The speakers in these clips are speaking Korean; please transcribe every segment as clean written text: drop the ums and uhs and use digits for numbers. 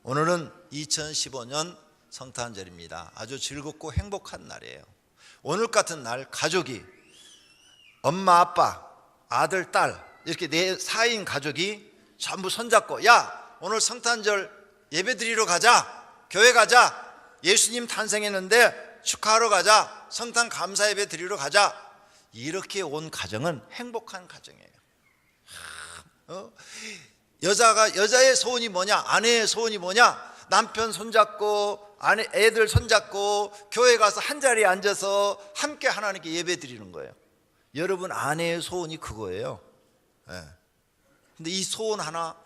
오늘은 2015년 성탄절입니다. 아주 즐겁고 행복한 날이에요. 오늘 같은 날 가족이 엄마, 아빠, 아들, 딸 이렇게 4인 가족이 전부 손잡고 야 오늘 성탄절 예배 드리러 가자, 교회 가자, 예수님 탄생했는데 축하하러 가자, 성탄 감사 예배 드리러 가자, 이렇게 온 가정은 행복한 가정이에요. 여자의 소원이 뭐냐, 아내의 소원이 뭐냐, 남편 손잡고 애들 손잡고 교회 가서 한자리에 앉아서 함께 하나님께 예배 드리는 거예요. 여러분 아내의 소원이 그거예요. 근데 이 소원 하나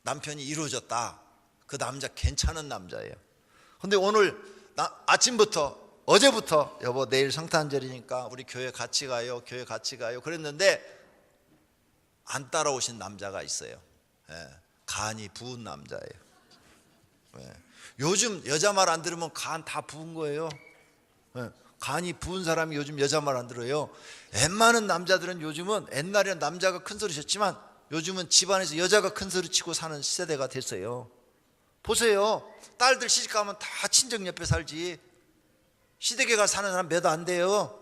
남편이 이루어졌다. 그 남자 괜찮은 남자예요. 근데 오늘 아침부터 어제부터 여보 내일 성탄절이니까 우리 교회 같이 가요, 교회 같이 가요 그랬는데 안 따라오신 남자가 있어요. 간이 부은 남자예요. 요즘 여자 말 안 들으면 간 다 부은 거예요. 간이 부은 사람이 요즘 여자 말 안 들어요. 웬만한 남자들은 요즘은, 옛날에는 남자가 큰 소리 쳤지만 요즘은 집안에서 여자가 큰 소리 치고 사는 세대가 됐어요. 보세요. 딸들 시집가면 다 친정 옆에 살지 시댁에 사는 사람 몇 안 돼요.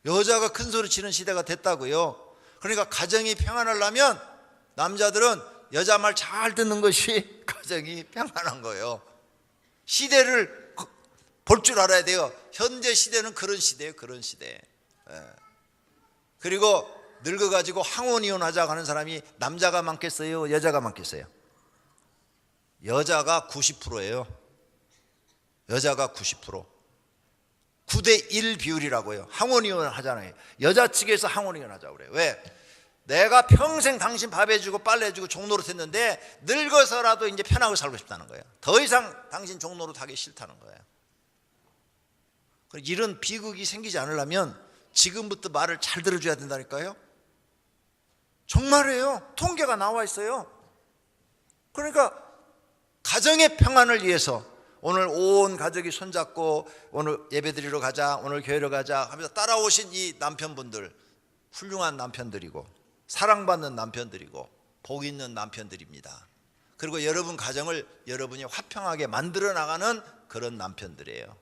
여자가 큰 소리 치는 시대가 됐다고요. 그러니까 가정이 평안하려면 남자들은 여자 말 잘 듣는 것이 가정이 평안한 거예요. 시대를 볼 줄 알아야 돼요. 현재 시대는 그런 시대예요. 그런 시대. 그리고 늙어가지고 항혼이혼하자고 하는 사람이 남자가 많겠어요, 여자가 많겠어요? 여자가 90%예요. 여자가 90%. 9대1 비율이라고요. 항혼이혼 하잖아요. 여자 측에서 항혼이혼 하자고 그래요. 왜? 내가 평생 당신 밥 해주고 빨래 해주고 종노릇 했는데 늙어서라도 이제 편하게 살고 싶다는 거예요. 더 이상 당신 종노릇 하기 싫다는 거예요. 이런 비극이 생기지 않으려면 지금부터 말을 잘 들어줘야 된다니까요. 정말이에요. 통계가 나와 있어요. 그러니까 가정의 평안을 위해서 오늘 온 가족이 손잡고 오늘 예배드리러 가자, 오늘 교회로 가자 하면서 따라오신 이 남편분들 훌륭한 남편들이고 사랑받는 남편들이고 복 있는 남편들입니다. 그리고 여러분 가정을 여러분이 화평하게 만들어 나가는 그런 남편들이에요.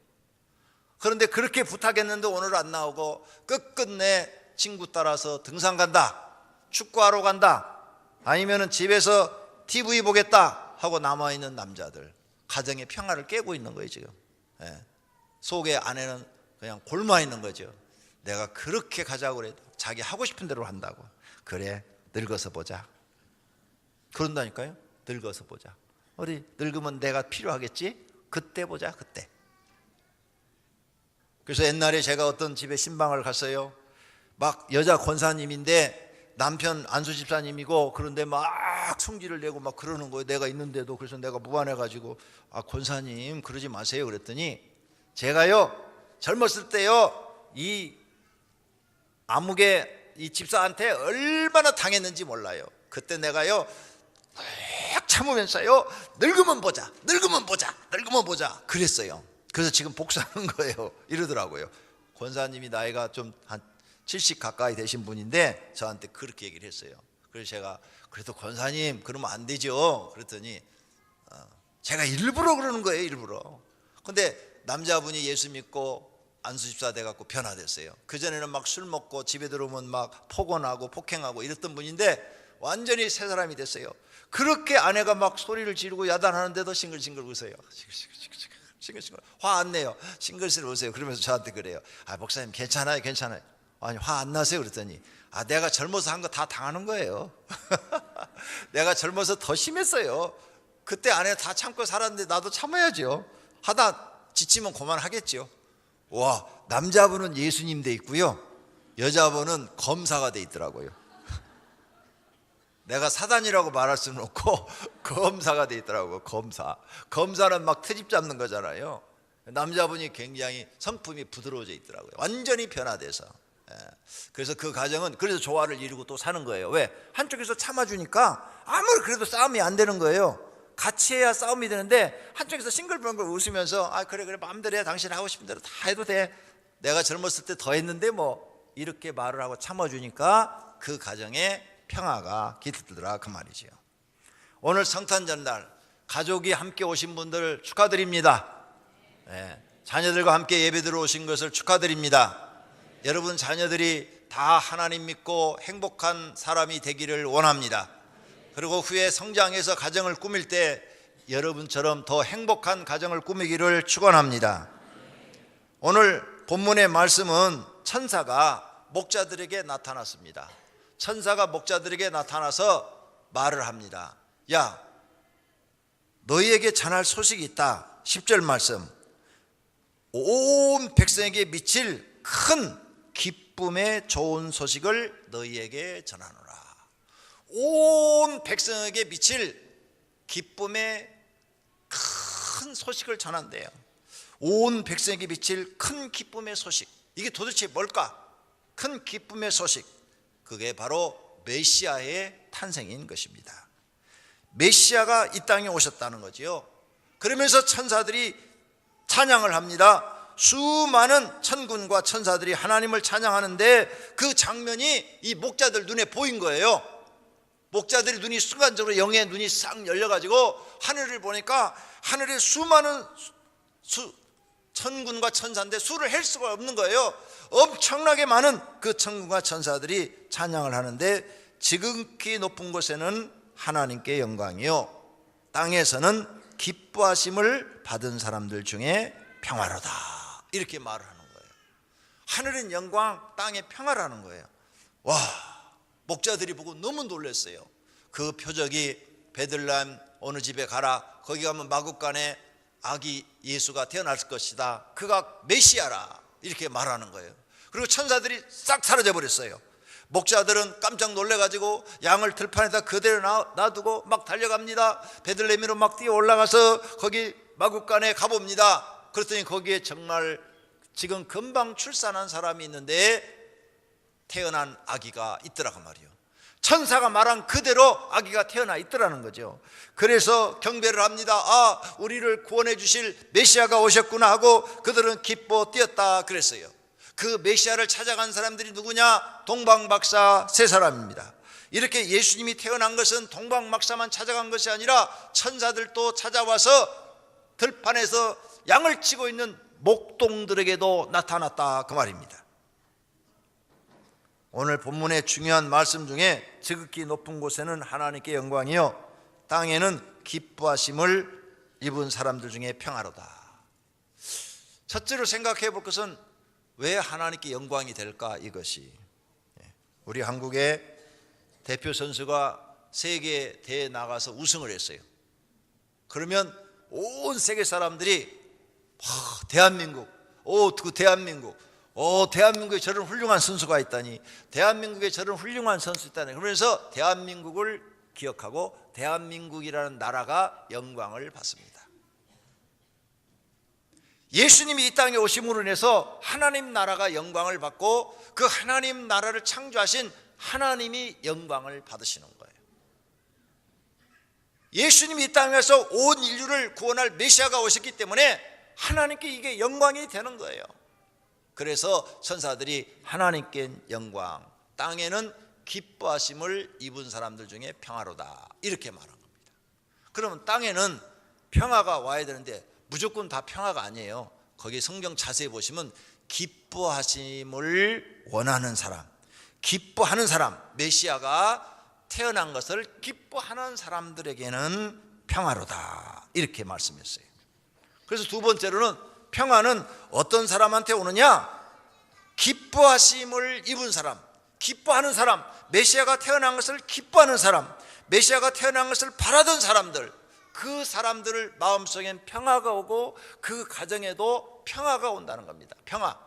그런데 그렇게 부탁했는데 오늘 안 나오고 끝끝내 친구 따라서 등산 간다, 축구하러 간다, 아니면 집에서 TV 보겠다 하고 남아있는 남자들, 가정의 평화를 깨고 있는 거예요 지금. 속에 아내는 그냥 골마 있는 거죠. 내가 그렇게 가자고 그래도 자기 하고 싶은 대로 한다고. 그래 늙어서 보자. 그런다니까요. 늙어서 보자. 우리 늙으면 내가 필요하겠지. 그때 보자. 그때. 그래서 옛날에 제가 어떤 집에 신방을 갔어요. 막 여자 권사님인데 남편 안수 집사님이고, 그런데 막 성질을 내고 막 그러는 거예요. 내가 있는데도. 그래서 내가 무안해가지고 권사님 그러지 마세요 그랬더니, 제가요 젊었을 때요 이 암흑의 이 집사한테 얼마나 당했는지 몰라요. 그때 내가요 딱 참으면서요 늙으면 보자, 늙으면 보자, 늙으면 보자 그랬어요. 그래서 지금 복수하는 거예요. 이러더라고요. 권사님이 나이가 좀 한 70 가까이 되신 분인데 저한테 그렇게 얘기를 했어요. 그래서 제가 그래도 권사님 그러면 안 되죠 그랬더니 제가 일부러 그러는 거예요. 일부러. 근데 남자분이 예수 믿고 안수집사 돼갖고 변화됐어요. 그전에는 막 술 먹고 집에 들어오면 막 폭언하고 폭행하고 이랬던 분인데 완전히 새 사람이 됐어요. 그렇게 아내가 막 소리를 지르고 야단하는데도 싱글싱글 웃어요. 싱글싱글. 화 안 내요. 싱글싱글 웃어요. 그러면서 저한테 그래요. 목사님 괜찮아요, 괜찮아요. 아니 화 안 나세요 그랬더니 내가 젊어서 한 거 다 당하는 거예요. 내가 젊어서 더 심했어요. 그때 아내가 다 참고 살았는데 나도 참아야죠. 하다 지치면 그만하겠죠. 와, 남자분은 예수님 돼 있고요, 여자분은 검사가 돼 있더라고요. 내가 사단이라고 말할 수는 없고 검사가 돼 있더라고요. 검사는 막 트집 잡는 거잖아요. 남자분이 굉장히 성품이 부드러워져 있더라고요. 완전히 변화돼서. 그래서 그 가정은 그래서 조화를 이루고 또 사는 거예요. 왜? 한쪽에서 참아주니까 아무리 그래도 싸움이 안 되는 거예요. 같이 해야 싸움이 되는데 한쪽에서 싱글벙글 웃으면서 그래 마음대로 해, 당신 하고 싶은 대로 다 해도 돼, 내가 젊었을 때 더 했는데 뭐 이렇게 말을 하고 참아주니까 그 가정에 평화가 깃들더라 그 말이죠. 오늘 성탄절 날 가족이 함께 오신 분들 축하드립니다. 자녀들과 함께 예배드려 오신 것을 축하드립니다. 여러분 자녀들이 다 하나님 믿고 행복한 사람이 되기를 원합니다. 그리고 후에 성장해서 가정을 꾸밀 때 여러분처럼 더 행복한 가정을 꾸미기를 축원합니다. 오늘 본문의 말씀은 천사가 목자들에게 나타났습니다. 천사가 목자들에게 나타나서 말을 합니다. 야, 너희에게 전할 소식이 있다. 10절 말씀. 온 백성에게 미칠 큰 기쁨의 좋은 소식을 너희에게 전하노라. 온 백성에게 미칠 기쁨의 큰 소식을 전한대요. 온 백성에게 미칠 큰 기쁨의 소식. 이게 도대체 뭘까? 큰 기쁨의 소식. 그게 바로 메시아의 탄생인 것입니다. 메시아가 이 땅에 오셨다는 거지요. 그러면서 천사들이 찬양을 합니다. 수많은 천군과 천사들이 하나님을 찬양하는데 그 장면이 이 목자들 눈에 보인 거예요. 목자들이 눈이 순간적으로 영의 눈이 싹 열려가지고 하늘을 보니까 하늘에 수많은 천군과 천사인데 수를 헬 수가 없는 거예요. 엄청나게 많은 그 천군과 천사들이 찬양을 하는데 지극히 높은 곳에는 하나님께 영광이요, 땅에서는 기뻐하심을 받은 사람들 중에 평화로다. 이렇게 말을 하는 거예요. 하늘은 영광, 땅에 평화라는 거예요. 와, 목자들이 보고 너무 놀랐어요. 그 표적이 베들레헴 어느 집에 가라. 거기 가면 마구간에 아기 예수가 태어날 것이다. 그가 메시아라. 이렇게 말하는 거예요. 그리고 천사들이 싹 사라져 버렸어요. 목자들은 깜짝 놀래가지고 양을 들판에다 그대로 놔두고 막 달려갑니다. 베들레헴으로 막 뛰어 올라가서 거기 마구간에 가봅니다. 그랬더니 거기에 정말 지금 금방 출산한 사람이 있는데 태어난 아기가 있더라고 말이에요. 천사가 말한 그대로 아기가 태어나 있더라는 거죠. 그래서 경배를 합니다. 아, 우리를 구원해 주실 메시아가 오셨구나 하고 그들은 기뻐 뛰었다 그랬어요. 그 메시아를 찾아간 사람들이 누구냐? 동방박사 세 사람입니다. 이렇게 예수님이 태어난 것은 동방박사만 찾아간 것이 아니라 천사들도 찾아와서 들판에서 양을 치고 있는 목동들에게도 나타났다 그 말입니다. 오늘 본문의 중요한 말씀 중에 지극히 높은 곳에는 하나님께 영광이요, 땅에는 기뻐하심을 입은 사람들 중에 평화로다. 첫째로 생각해 볼 것은 왜 하나님께 영광이 될까? 이것이 우리 한국의 대표 선수가 세계 대회에 나가서 우승을 했어요. 그러면 온 세계 사람들이 대한민국, 대한민국에 저런 훌륭한 선수가 있다니, 대한민국에 저런 훌륭한 선수 있다니, 그러면서 대한민국을 기억하고 대한민국이라는 나라가 영광을 받습니다. 예수님이 이 땅에 오심으로 인해서 하나님 나라가 영광을 받고 그 하나님 나라를 창조하신 하나님이 영광을 받으시는 거예요. 예수님이 이 땅에서 온 인류를 구원할 메시아가 오셨기 때문에 하나님께 이게 영광이 되는 거예요. 그래서 천사들이 하나님께 영광, 땅에는 기뻐하심을 입은 사람들 중에 평화로다 이렇게 말한 겁니다. 그러면 땅에는 평화가 와야 되는데 무조건 다 평화가 아니에요. 거기 성경 자세히 보시면 기뻐하심을 원하는 사람, 기뻐하는 사람, 메시아가 태어난 것을 기뻐하는 사람들에게는 평화로다 이렇게 말씀했어요. 그래서 두 번째로는 평화는 어떤 사람한테 오느냐? 기뻐하심을 입은 사람, 기뻐하는 사람, 메시아가 태어난 것을 기뻐하는 사람, 메시아가 태어난 것을 바라던 사람들, 그 사람들을 마음속엔 평화가 오고 그 가정에도 평화가 온다는 겁니다. 평화.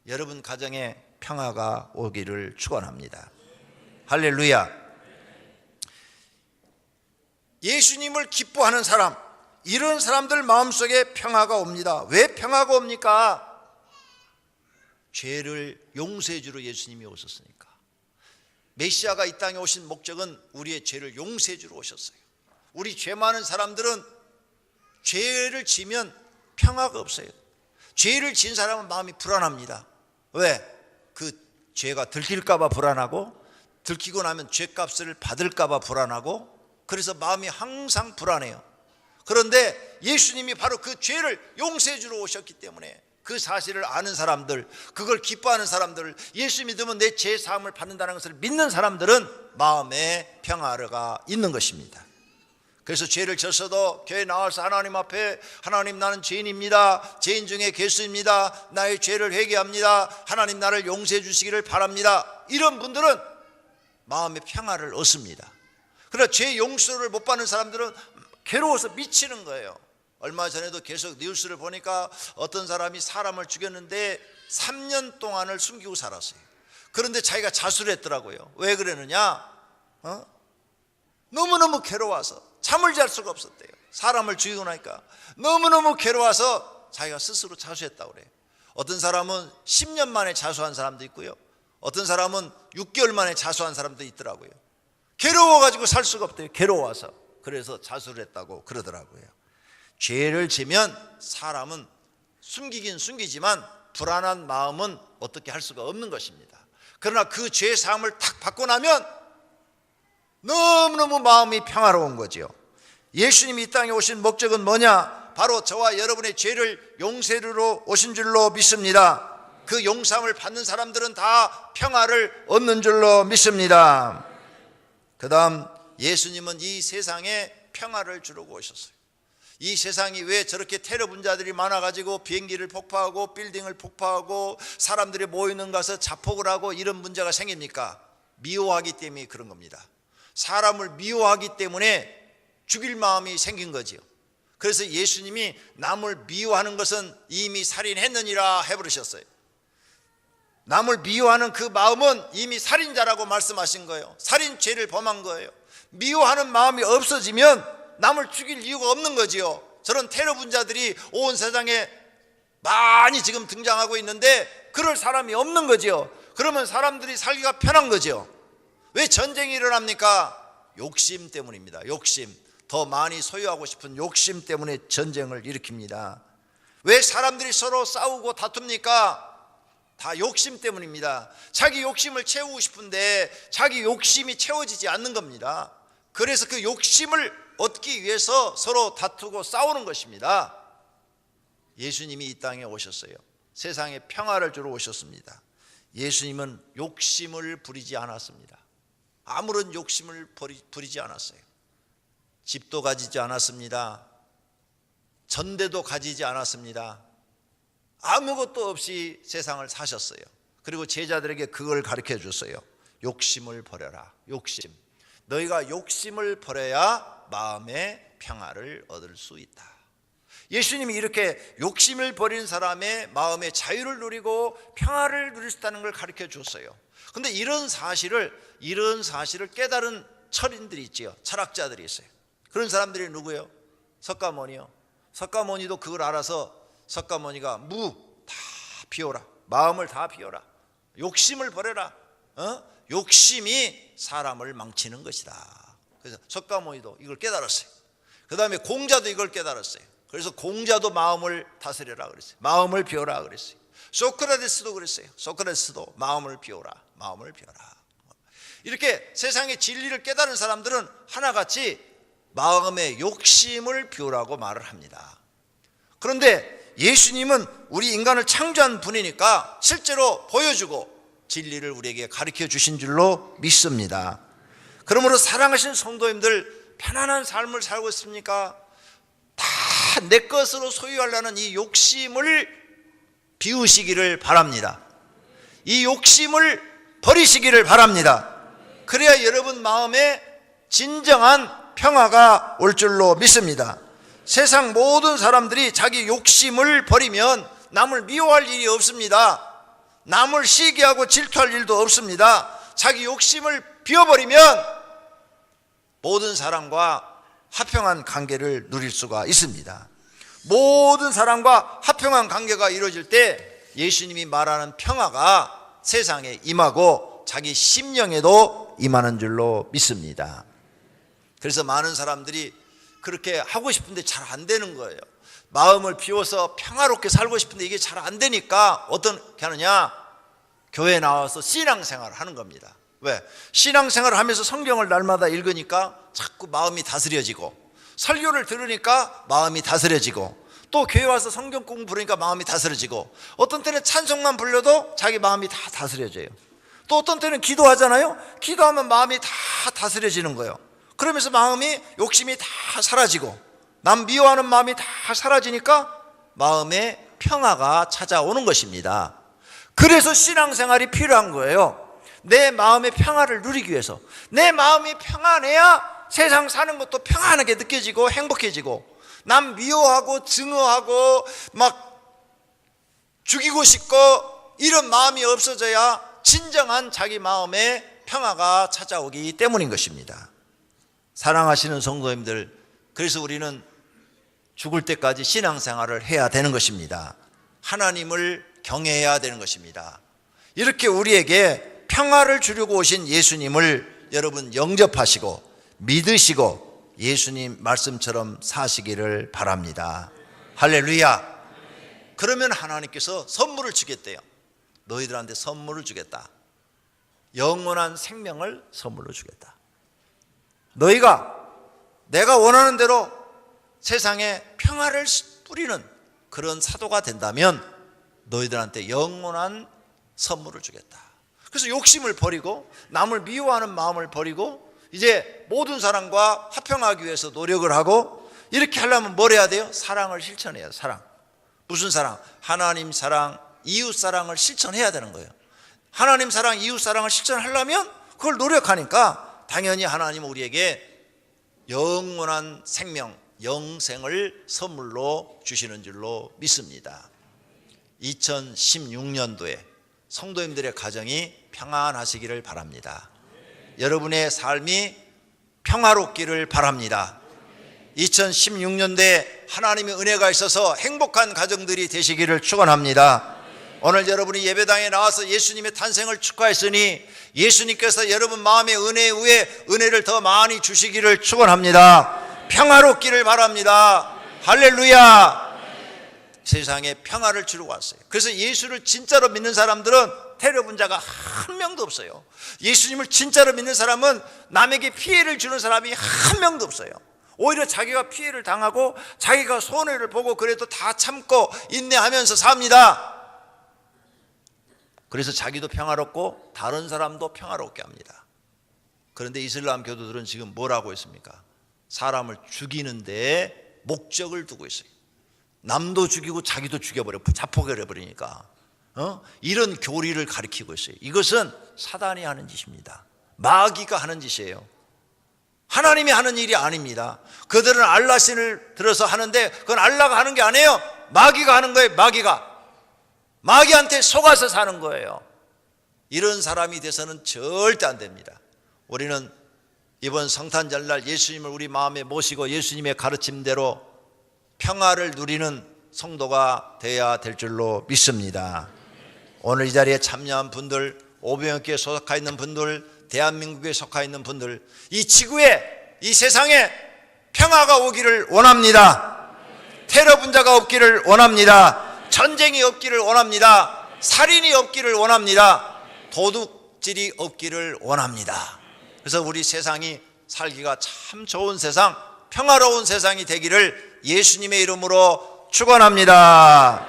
여러분 가정에 평화가 오기를 축원합니다. 할렐루야. 예수님을 기뻐하는 사람, 이런 사람들 마음속에 평화가 옵니다. 왜 평화가 옵니까? 죄를 용서해 주러 예수님이 오셨으니까. 메시아가 이 땅에 오신 목적은 우리의 죄를 용서해 주러 오셨어요. 우리 죄 많은 사람들은 죄를 지면 평화가 없어요. 죄를 지은 사람은 마음이 불안합니다. 왜? 그 죄가 들킬까 봐 불안하고, 들키고 나면 죄값을 받을까 봐 불안하고, 그래서 마음이 항상 불안해요. 그런데 예수님이 바로 그 죄를 용서해 주러 오셨기 때문에 그 사실을 아는 사람들, 그걸 기뻐하는 사람들, 예수 믿으면 내 죄 사함을 받는다는 것을 믿는 사람들은 마음에 평화가 있는 것입니다. 그래서 죄를 졌어도 교회 나와서 하나님 앞에, 하나님 나는 죄인입니다, 죄인 중에 괴수입니다, 나의 죄를 회개합니다, 하나님 나를 용서해 주시기를 바랍니다, 이런 분들은 마음의 평화를 얻습니다. 그러나 죄 용서를 못 받는 사람들은 괴로워서 미치는 거예요. 얼마 전에도 계속 뉴스를 보니까 어떤 사람이 사람을 죽였는데 3년 동안을 숨기고 살았어요. 그런데 자기가 자수를 했더라고요. 왜 그러느냐? 너무너무 괴로워서 잠을 잘 수가 없었대요. 사람을 죽이고 나니까 너무너무 괴로워서 자기가 스스로 자수했다고 그래요. 어떤 사람은 10년 만에 자수한 사람도 있고요, 어떤 사람은 6개월 만에 자수한 사람도 있더라고요. 괴로워가지고 살 수가 없대요. 괴로워서. 그래서 자수를 했다고 그러더라고요. 죄를 지면 사람은 숨기긴 숨기지만 불안한 마음은 어떻게 할 수가 없는 것입니다. 그러나 그 죄 사함을 탁 받고 나면 너무너무 마음이 평화로운 거죠. 예수님이 이 땅에 오신 목적은 뭐냐? 바로 저와 여러분의 죄를 용서하러 오신 줄로 믿습니다. 그 용서함을 받는 사람들은 다 평화를 얻는 줄로 믿습니다. 그 다음, 예수님은 이 세상에 평화를 주려고 오셨어요. 이 세상이 왜 저렇게 테러 분자들이 많아가지고 비행기를 폭파하고 빌딩을 폭파하고 사람들이 모이는 가서 자폭을 하고 이런 문제가 생깁니까? 미워하기 때문에 그런 겁니다. 사람을 미워하기 때문에 죽일 마음이 생긴 거지요. 그래서 예수님이 남을 미워하는 것은 이미 살인했느니라 해버리셨어요. 남을 미워하는 그 마음은 이미 살인자라고 말씀하신 거예요. 살인죄를 범한 거예요. 미워하는 마음이 없어지면 남을 죽일 이유가 없는 거지요. 저런 테러 분자들이 온 세상에 많이 지금 등장하고 있는데 그럴 사람이 없는 거지요. 그러면 사람들이 살기가 편한 거죠. 왜 전쟁이 일어납니까? 욕심 때문입니다. 욕심. 더 많이 소유하고 싶은 욕심 때문에 전쟁을 일으킵니다. 왜 사람들이 서로 싸우고 다툽니까? 다 욕심 때문입니다. 자기 욕심을 채우고 싶은데 자기 욕심이 채워지지 않는 겁니다. 그래서 그 욕심을 얻기 위해서 서로 다투고 싸우는 것입니다. 예수님이 이 땅에 오셨어요. 세상에 평화를 주러 오셨습니다. 예수님은 욕심을 부리지 않았습니다. 아무런 욕심을 부리지 않았어요. 집도 가지지 않았습니다. 전대도 가지지 않았습니다. 아무것도 없이 세상을 사셨어요. 그리고 제자들에게 그걸 가르쳐 줬어요. 욕심을 버려라. 욕심. 너희가 욕심을 버려야 마음의 평화를 얻을 수 있다. 예수님이 이렇게 욕심을 버린 사람의 마음의 자유를 누리고 평화를 누릴 수 있다는 걸 가르쳐 줬어요. 그런데 이런 사실을 깨달은 철인들이 있지요. 철학자들이 있어요. 그런 사람들이 누구예요? 석가모니요. 석가모니도 그걸 알아서 석가모니가 무 다 비워라. 마음을 다 비워라. 욕심을 버려라. 욕심이 사람을 망치는 것이다. 그래서 석가모니도 이걸 깨달았어요. 그 다음에 공자도 이걸 깨달았어요. 그래서 공자도 마음을 다스려라 그랬어요. 마음을 비워라 그랬어요. 소크라테스도 그랬어요. 소크라테스도 마음을 비워라. 마음을 비워라. 이렇게 세상의 진리를 깨달은 사람들은 하나같이 마음의 욕심을 비우라고 말을 합니다. 그런데 예수님은 우리 인간을 창조한 분이니까 실제로 보여주고 진리를 우리에게 가르쳐 주신 줄로 믿습니다. 그러므로 사랑하신 성도님들, 편안한 삶을 살고 있습니까? 다 내 것으로 소유하려는 이 욕심을 비우시기를 바랍니다. 이 욕심을 버리시기를 바랍니다. 그래야 여러분 마음에 진정한 평화가 올 줄로 믿습니다. 세상 모든 사람들이 자기 욕심을 버리면 남을 미워할 일이 없습니다. 남을 시기하고 질투할 일도 없습니다. 자기 욕심을 비워버리면 모든 사람과 화평한 관계를 누릴 수가 있습니다. 모든 사람과 화평한 관계가 이루어질 때 예수님이 말하는 평화가 세상에 임하고 자기 심령에도 임하는 줄로 믿습니다. 그래서 많은 사람들이 그렇게 하고 싶은데 잘 안 되는 거예요. 마음을 비워서 평화롭게 살고 싶은데 이게 잘 안 되니까 어떻게 하느냐? 교회 나와서 신앙생활을 하는 겁니다. 왜? 신앙생활을 하면서 성경을 날마다 읽으니까 자꾸 마음이 다스려지고, 설교를 들으니까 마음이 다스려지고, 또 교회 와서 성경 공부 부르니까 마음이 다스려지고, 어떤 때는 찬송만 불러도 자기 마음이 다 다스려져요. 또 어떤 때는 기도하잖아요. 기도하면 마음이 다 다스려지는 거예요. 그러면서 마음이, 욕심이 다 사라지고, 남 미워하는 마음이 다 사라지니까 마음에 평화가 찾아오는 것입니다. 그래서 신앙생활이 필요한 거예요. 내 마음의 평화를 누리기 위해서. 내 마음이 평안해야 세상 사는 것도 평안하게 느껴지고 행복해지고, 남 미워하고 증오하고 막 죽이고 싶고 이런 마음이 없어져야 진정한 자기 마음에 평화가 찾아오기 때문인 것입니다. 사랑하시는 성도님들, 그래서 우리는 죽을 때까지 신앙생활을 해야 되는 것입니다. 하나님을 경외해야 되는 것입니다. 이렇게 우리에게 평화를 주려고 오신 예수님을 여러분 영접하시고 믿으시고 예수님 말씀처럼 사시기를 바랍니다. 할렐루야. 그러면 하나님께서 선물을 주겠대요. 너희들한테 선물을 주겠다. 영원한 생명을 선물로 주겠다. 너희가 내가 원하는 대로 세상에 평화를 뿌리는 그런 사도가 된다면 너희들한테 영원한 선물을 주겠다. 그래서 욕심을 버리고 남을 미워하는 마음을 버리고 이제 모든 사람과 화평하기 위해서 노력을 하고, 이렇게 하려면 뭘 해야 돼요? 사랑을 실천해야 돼요. 사랑. 무슨 사랑? 하나님 사랑, 이웃 사랑을 실천해야 되는 거예요. 하나님 사랑, 이웃 사랑을 실천하려면 그걸 노력하니까 당연히 하나님은 우리에게 영원한 생명, 영생을 선물로 주시는 줄로 믿습니다. 2016년도에 성도님들의 가정이 평안하시기를 바랍니다. 여러분의 삶이 평화롭기를 바랍니다. 2016년도에 하나님의 은혜가 있어서 행복한 가정들이 되시기를 축원합니다. 오늘 여러분이 예배당에 나와서 예수님의 탄생을 축하했으니 예수님께서 여러분 마음의 은혜 위에 은혜를 더 많이 주시기를 축원합니다. 평화롭기를 바랍니다. 할렐루야. 세상에 평화를 주러 왔어요. 그래서 예수를 진짜로 믿는 사람들은 테러본 자가 한 명도 없어요. 예수님을 진짜로 믿는 사람은 남에게 피해를 주는 사람이 한 명도 없어요. 오히려 자기가 피해를 당하고 자기가 손해를 보고 그래도 다 참고 인내하면서 삽니다. 그래서 자기도 평화롭고 다른 사람도 평화롭게 합니다. 그런데 이슬람 교도들은 지금 뭐라고 했습니까? 사람을 죽이는 데에 목적을 두고 있어요. 남도 죽이고 자기도 죽여버려, 자폭해버리니까 이런 교리를 가리키고 있어요. 이것은 사단이 하는 짓입니다. 마귀가 하는 짓이에요. 하나님이 하는 일이 아닙니다. 그들은 알라 신을 들어서 하는데 그건 알라가 하는 게 아니에요. 마귀가 하는 거예요. 마귀한테 속아서 사는 거예요. 이런 사람이 돼서는 절대 안 됩니다. 우리는 이번 성탄절날 예수님을 우리 마음에 모시고 예수님의 가르침대로 평화를 누리는 성도가 되어야 될 줄로 믿습니다. 오늘 이 자리에 참여한 분들, 오병역교회에 속해 있는 분들, 대한민국에 속해 있는 분들, 이 지구에, 이 세상에 평화가 오기를 원합니다. 테러 분자가 없기를 원합니다. 전쟁이 없기를 원합니다. 살인이 없기를 원합니다. 도둑질이 없기를 원합니다. 그래서 우리 세상이 살기가 참 좋은 세상, 평화로운 세상이 되기를 예수님의 이름으로 축원합니다.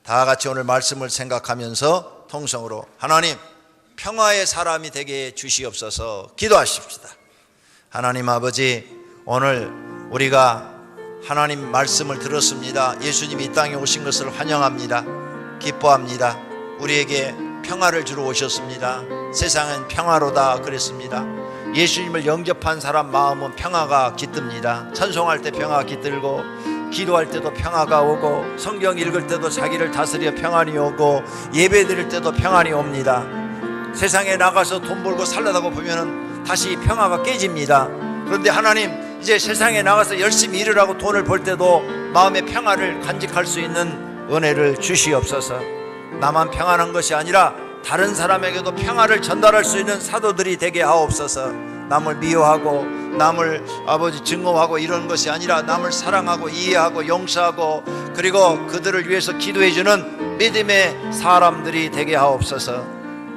다 같이 오늘 말씀을 생각하면서 통성으로 하나님 평화의 사람이 되게 주시옵소서 기도하십시다. 하나님 아버지, 오늘 우리가 하나님 말씀을 들었습니다. 예수님이 이 땅에 오신 것을 환영합니다. 기뻐합니다. 우리에게 평화를 주러 오셨습니다. 세상은 평화로다 그랬습니다. 예수님을 영접한 사람 마음은 평화가 깃듭니다. 찬송할 때 평화가 깃들고, 기도할 때도 평화가 오고, 성경 읽을 때도 자기를 다스려 평안이 오고, 예배 드릴 때도 평안이 옵니다. 세상에 나가서 돈 벌고 살려다가 보면은 다시 평화가 깨집니다. 그런데 하나님, 이제 세상에 나가서 열심히 일을 하고 돈을 벌 때도 마음의 평화를 간직할 수 있는 은혜를 주시옵소서. 나만 평안한 것이 아니라 다른 사람에게도 평화를 전달할 수 있는 사도들이 되게 하옵소서. 남을 미워하고 남을 아버지 증오하고 이런 것이 아니라 남을 사랑하고 이해하고 용서하고 그리고 그들을 위해서 기도해주는 믿음의 사람들이 되게 하옵소서.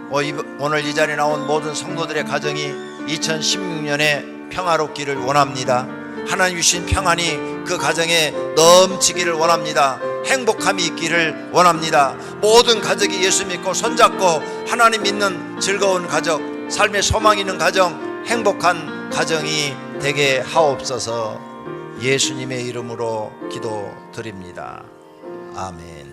오늘 이 자리에 나온 모든 성도들의 가정이 2016년에 평화롭기를 원합니다. 하나님 주신 평안이 그 가정에 넘치기를 원합니다. 행복함이 있기를 원합니다. 모든 가족이 예수 믿고 손잡고 하나님 믿는 즐거운 가족, 삶의 소망 있는 가정, 행복한 가정이 되게 하옵소서. 예수님의 이름으로 기도드립니다. 아멘.